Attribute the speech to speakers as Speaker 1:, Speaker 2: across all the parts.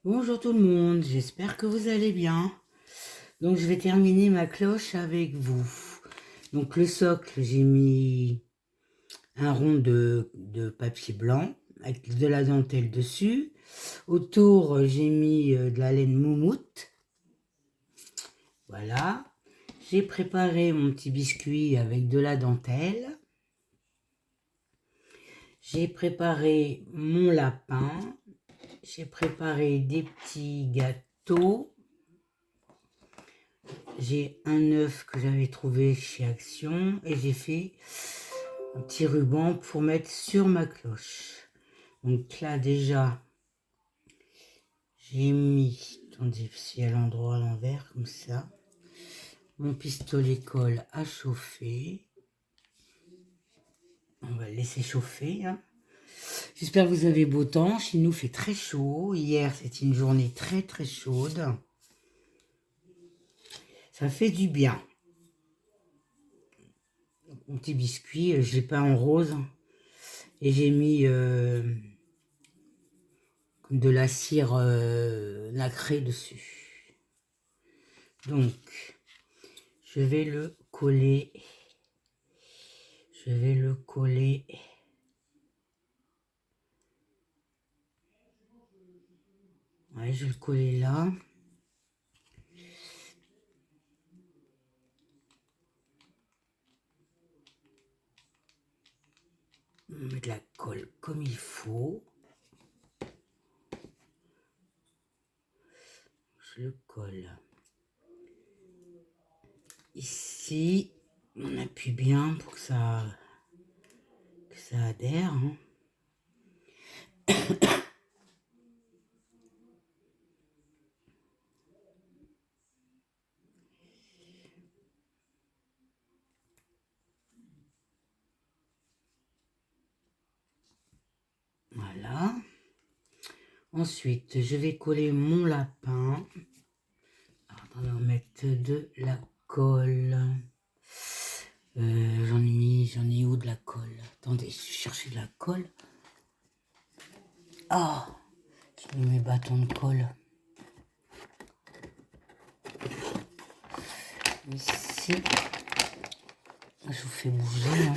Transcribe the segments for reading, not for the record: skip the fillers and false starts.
Speaker 1: Bonjour tout le monde, j'espère que vous allez bien. Donc je vais terminer ma cloche avec vous. Donc le socle, j'ai mis un rond de papier blanc avec de la dentelle dessus. Autour, j'ai mis de la laine moumoute. Voilà. J'ai préparé mon petit biscuit avec de la dentelle. J'ai préparé mon lapin. J'ai préparé des petits gâteaux. J'ai un œuf que j'avais trouvé chez Action et j'ai fait un petit ruban pour mettre sur ma cloche. Donc là déjà, j'ai mis, attendez, si à l'endroit à l'envers comme ça, mon pistolet colle à chauffer. On va le laisser chauffer. Hein. J'espère que vous avez beau temps. Chez nous, il fait très chaud. Hier, c'était une journée très très chaude. Ça fait du bien. Mon petit biscuit, je l'ai peint en rose. Et j'ai mis de la cire nacrée dessus. Donc, je vais le coller. Je vais le coller. Ouais, je vais le coller là. On met de la colle comme il faut. Je le colle. Ici, on appuie bien pour que ça adhère. Hein. Voilà. Ensuite, je vais coller mon lapin. Alors, on va mettre de la colle. J'en ai où de la colle? Attendez, je vais chercher de la colle. Ah, j'ai mis mes bâtons de colle. Ici, je vous fais bouger. Hein.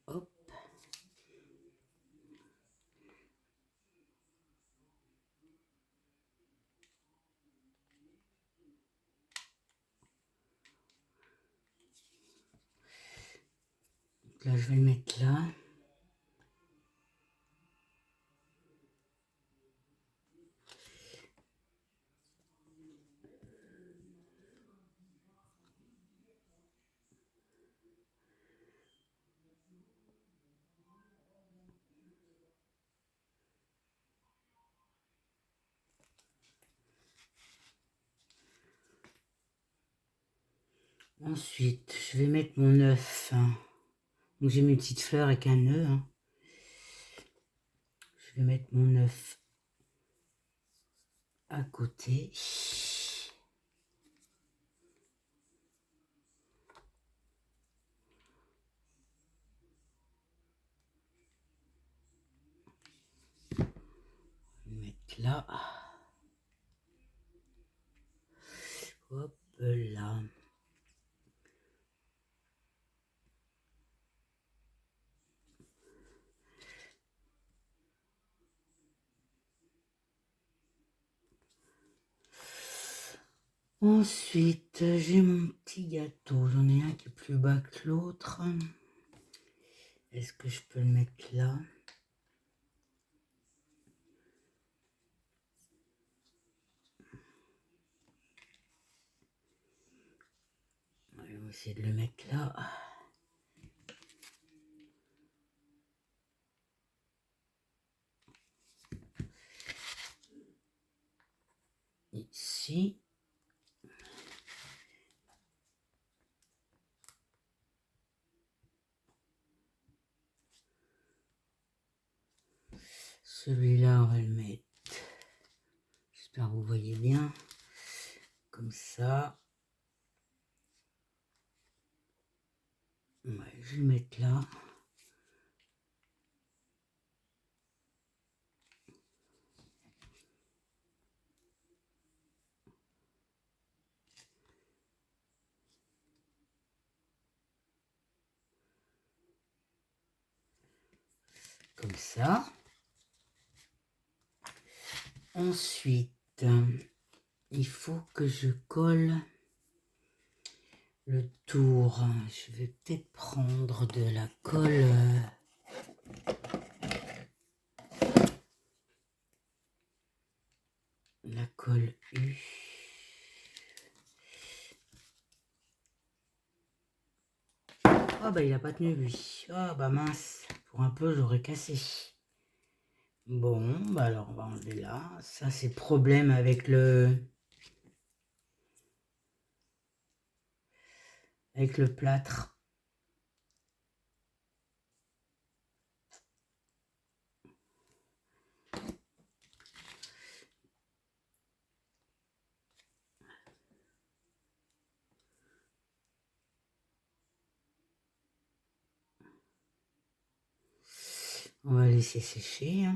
Speaker 1: Hop. Donc là, je vais le mettre là. Ensuite, je vais mettre mon œuf. Hein. Donc j'ai mes petites fleurs avec un nœud. Hein. Je vais mettre mon œuf à côté. Je vais le mettre là. Hop là. Ensuite, j'ai mon petit gâteau. J'en ai un qui est plus bas que l'autre. Est-ce que je peux le mettre là? On va essayer de le mettre là. Ici. Celui-là, on va le mettre. J'espère que vous voyez bien. Comme ça. Ouais, je vais le mettre là. Comme ça. Ensuite, il faut que je colle le tour. Je vais peut-être prendre de la colle. La colle U. Ah bah il a pas tenu lui. Ah bah mince. Pour un peu j'aurais cassé. Bon, bah alors on va enlever là. Ça c'est problème avec le plâtre. On va laisser sécher.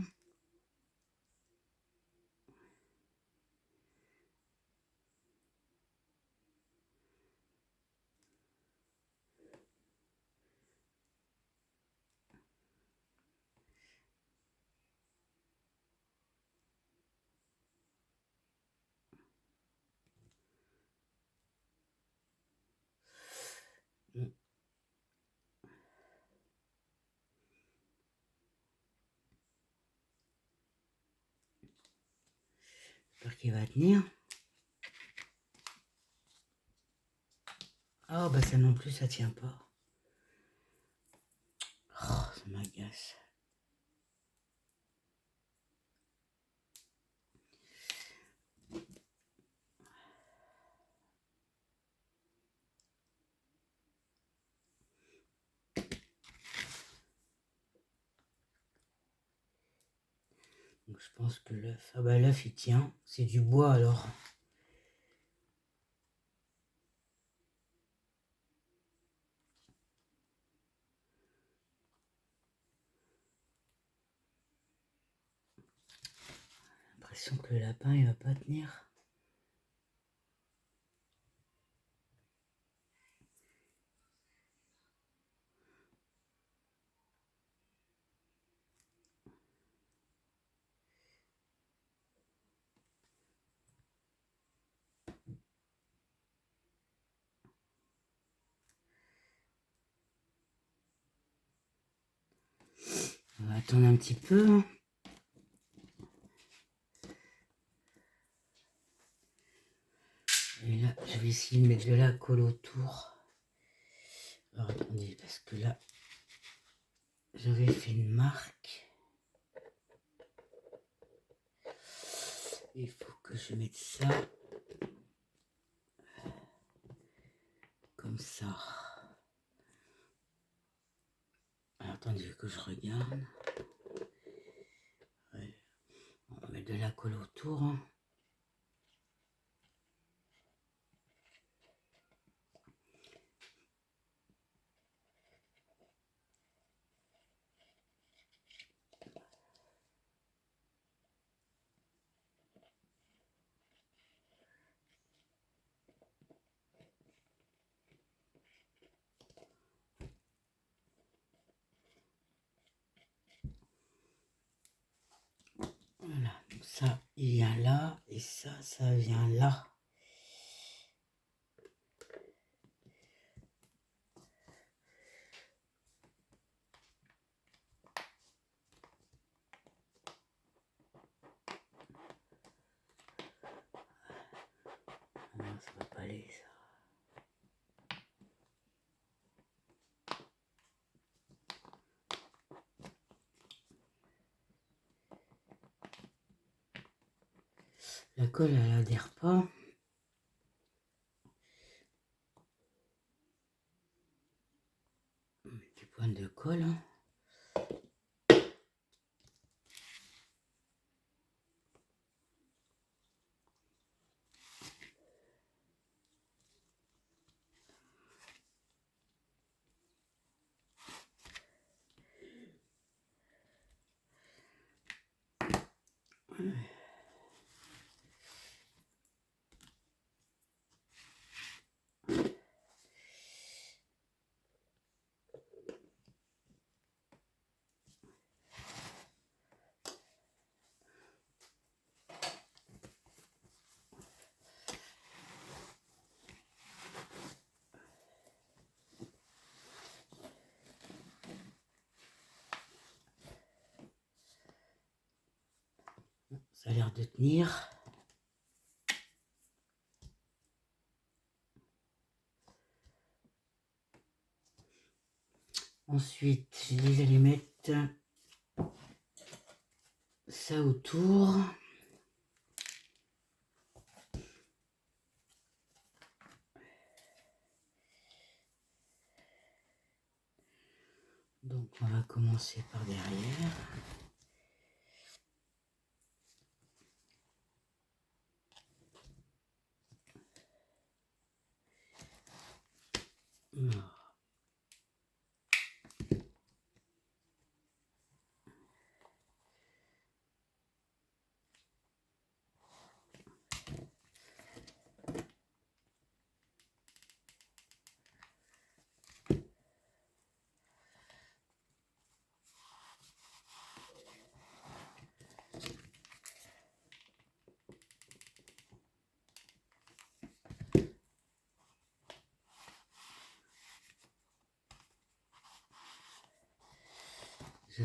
Speaker 1: J'espère qu'il va tenir. Ah bah ça non plus ça tient pas. Oh, ça m'agace. Donc je pense que l'œuf, ah bah l'œuf il tient, c'est du bois alors. J'ai l'impression que le lapin il va pas tenir. On va attendre un petit peu. Et là, je vais essayer de mettre de la colle autour. Alors attendez, parce que là, j'avais fait une marque. Il faut que je mette ça comme ça. Alors, attendez que je regarde. Ouais. On va mettre de la colle autour. Voilà, donc ça il vient là et ça vient là. Ah non, ça va pas aller ça. La colle elle adhère pas. On met des points de colle. Ça a l'air de tenir. Ensuite, j'ai dit j'allais mettre ça autour. Donc on va commencer par derrière.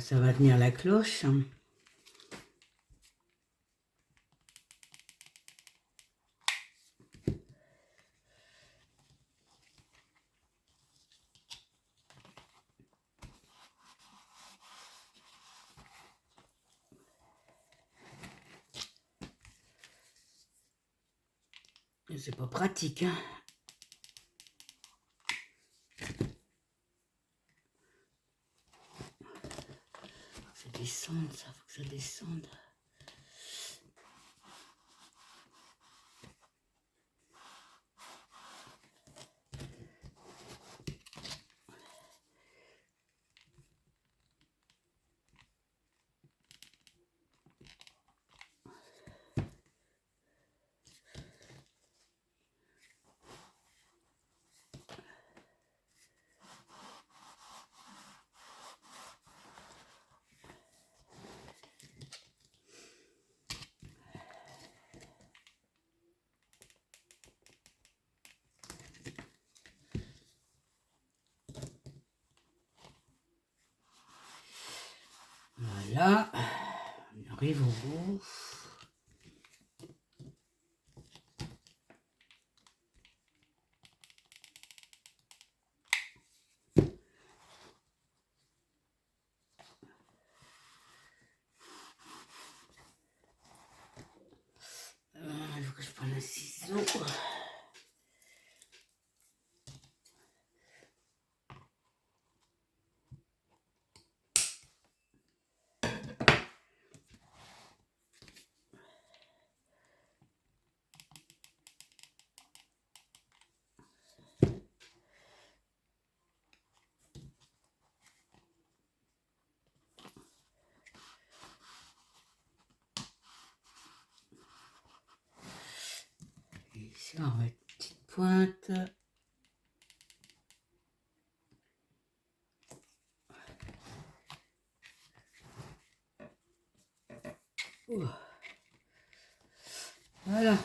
Speaker 1: Ça va tenir la cloche. C'est pas pratique, hein. Faut que ça descende, ça, faut que ça descende. Voilà, on arrive au bout. Il faut que je prenne un ciseau. Ici, on va mettre une petite pointe. Voilà.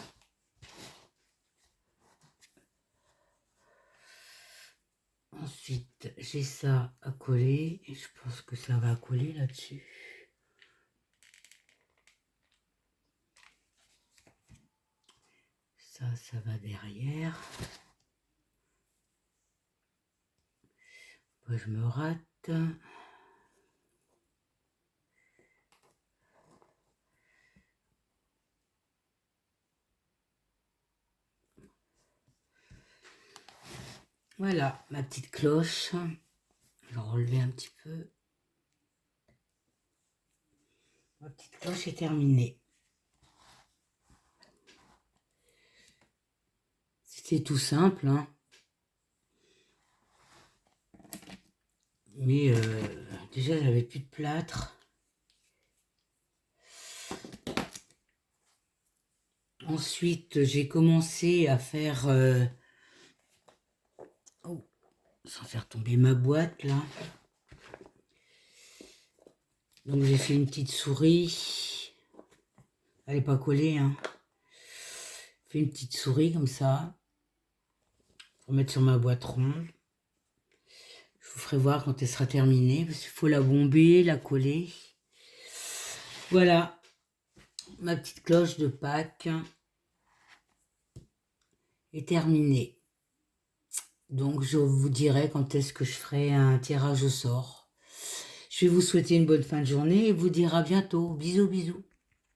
Speaker 1: Ensuite, j'ai ça à coller et je pense que ça va coller là-dessus. Ça va derrière. Moi, je me rate. Voilà, ma petite cloche. Je vais relever un petit peu. Ma petite cloche est terminée. C'était tout simple, hein. Mais déjà, j'avais plus de plâtre. Ensuite, j'ai commencé à faire... sans faire tomber ma boîte, là. Donc, j'ai fait une petite souris. Elle n'est pas collée, hein. J'ai fait une petite souris comme ça. Pour mettre sur ma boîte ronde. Je vous ferai voir quand elle sera terminée. Parce qu'il faut la bomber, la coller. Voilà. ma petite cloche de Pâques est terminée. Donc, je vous dirai quand est-ce que je ferai un tirage au sort. Je vais vous souhaiter une bonne fin de journée et vous dire à bientôt. Bisous, bisous.